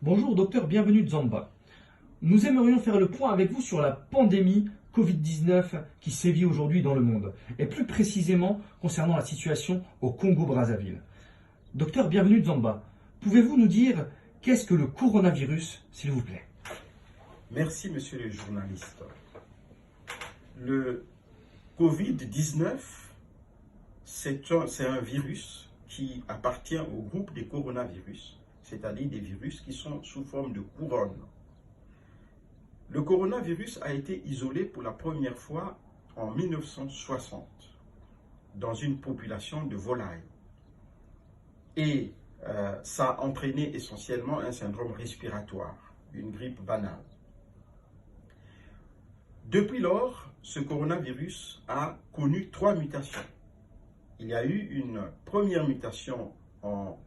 Bonjour docteur, bienvenue Zamba. Nous aimerions faire le point avec vous sur la pandémie Covid-19 qui sévit aujourd'hui dans le monde, et plus précisément concernant la situation au Congo-Brazzaville. Docteur, bienvenue Zamba. Pouvez-vous nous dire qu'est-ce que le coronavirus, s'il vous plaît? Merci, monsieur le journaliste. Le Covid-19, c'est un virus qui appartient au groupe des coronavirus, c'est-à-dire des virus qui sont sous forme de couronne. Le coronavirus a été isolé pour la première fois en 1960 dans une population de volailles. Et ça a entraîné essentiellement un syndrome respiratoire, une grippe banale. Depuis lors, ce coronavirus a connu 3 mutations. Il y a eu une première mutation en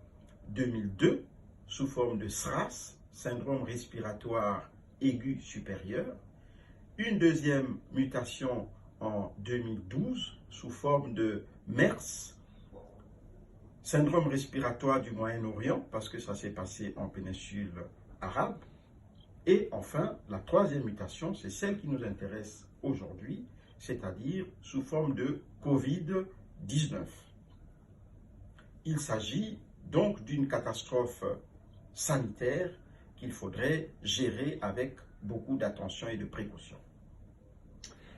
2002 sous forme de SRAS, syndrome respiratoire aigu supérieur. Une deuxième mutation en 2012 sous forme de MERS, syndrome respiratoire du Moyen-Orient, parce que ça s'est passé en péninsule arabe. Et enfin, la troisième mutation, c'est celle qui nous intéresse aujourd'hui, c'est-à-dire sous forme de Covid-19. Il s'agit donc d'une catastrophe sanitaire qu'il faudrait gérer avec beaucoup d'attention et de précaution.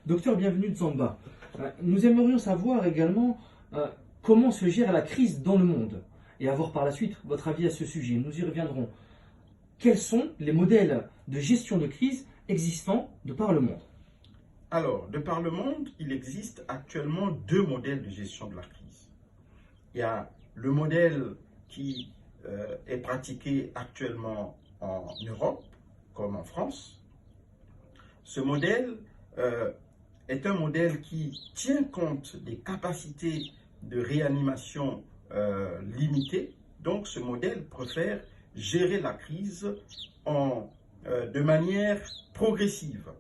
Docteur, bienvenue Zamba. Nous aimerions savoir également comment se gère la crise dans le monde et avoir par la suite votre avis à ce sujet. Nous y reviendrons. Quels sont les modèles de gestion de crise existants de par le monde? Alors, de par le monde, il existe actuellement 2 modèles de gestion de la crise. Il y a le modèle qui est pratiqué actuellement en Europe, comme en France. Ce modèle est un modèle qui tient compte des capacités de réanimation limitées. Donc, ce modèle préfère gérer la crise de manière progressive.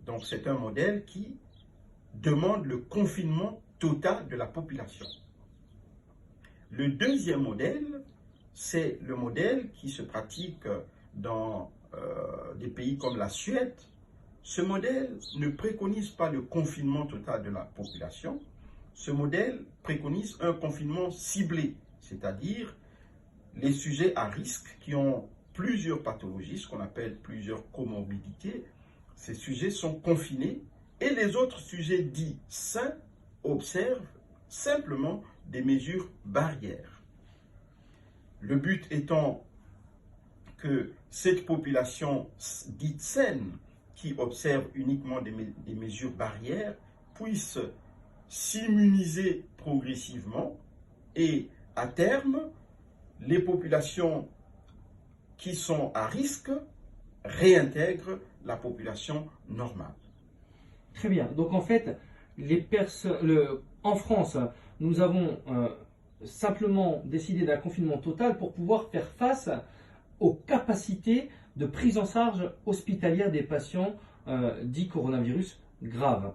Donc, c'est un modèle qui demande le confinement total de la population. Le deuxième modèle, c'est le modèle qui se pratique dans des pays comme la Suède. Ce modèle ne préconise pas le confinement total de la population. Ce modèle préconise un confinement ciblé, c'est-à-dire les sujets à risque qui ont plusieurs pathologies, ce qu'on appelle plusieurs comorbidités. Ces sujets sont confinés et les autres sujets dits sains observent simplement des mesures barrières. Le but étant que cette population dite saine, qui observe uniquement des mesures barrières, puisse s'immuniser progressivement et à terme, les populations qui sont à risque réintègrent la population normale. Très bien. Donc en fait, en France, nous avons simplement décidé d'un confinement total pour pouvoir faire face aux capacités de prise en charge hospitalière des patients dits coronavirus graves.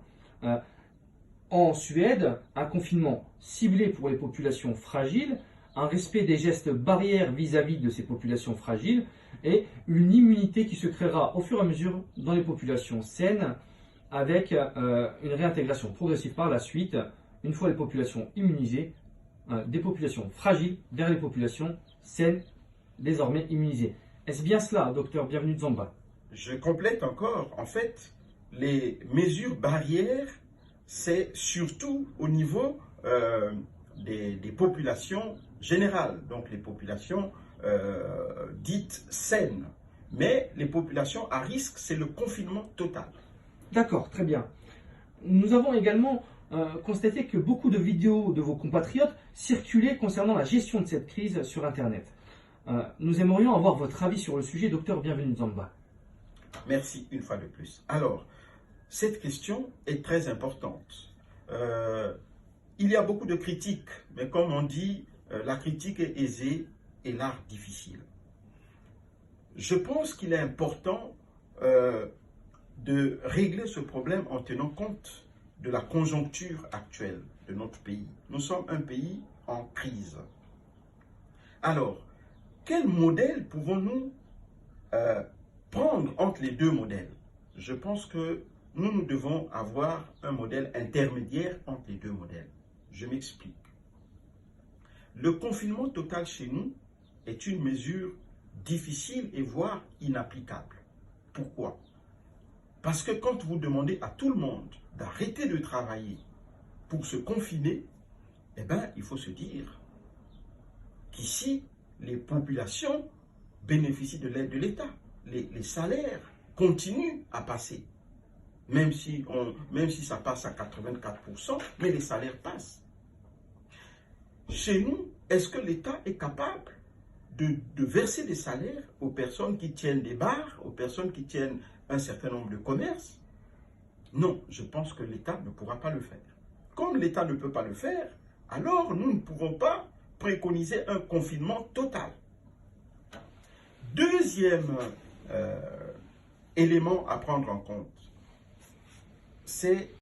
En Suède, un confinement ciblé pour les populations fragiles, un respect des gestes barrières vis-à-vis de ces populations fragiles et une immunité qui se créera au fur et à mesure dans les populations saines avec une réintégration progressive par la suite, une fois les populations immunisées, des populations fragiles vers les populations saines désormais immunisées. Est-ce bien cela, docteur? Bienvenue Zamba. Je complète encore, en fait, les mesures barrières, c'est surtout au niveau des populations générales, donc les populations dites saines. Mais les populations à risque, c'est le confinement total. D'accord, très bien. Nous avons également constaté que beaucoup de vidéos de vos compatriotes circulaient concernant la gestion de cette crise sur Internet. Nous aimerions avoir votre avis sur le sujet, docteur. Bienvenue Zamba. Merci une fois de plus. Alors, cette question est très importante. Il y a beaucoup de critiques, mais comme on dit, la critique est aisée et l'art difficile. Je pense qu'il est important de régler ce problème en tenant compte de la conjoncture actuelle de notre pays. Nous sommes un pays en crise. Alors, quel modèle pouvons-nous prendre entre les deux modèles. Je pense que nous devons avoir un modèle intermédiaire entre les deux modèles. Je m'explique. Le confinement total chez nous est une mesure difficile et voire inapplicable. Pourquoi? Parce que quand vous demandez à tout le monde d'arrêter de travailler pour se confiner, eh bien, il faut se dire qu'ici, les populations bénéficient de l'aide de l'État. Les salaires continuent à passer. Même si ça passe à 84%, mais les salaires passent. Chez nous, est-ce que l'État est capable de verser des salaires aux personnes qui tiennent des bars, aux personnes qui tiennent un certain nombre de commerces? Non, je pense que l'État ne pourra pas le faire. Comme l'État ne peut pas le faire, alors nous ne pourrons pas préconiser un confinement total. Deuxième élément à prendre en compte, c'est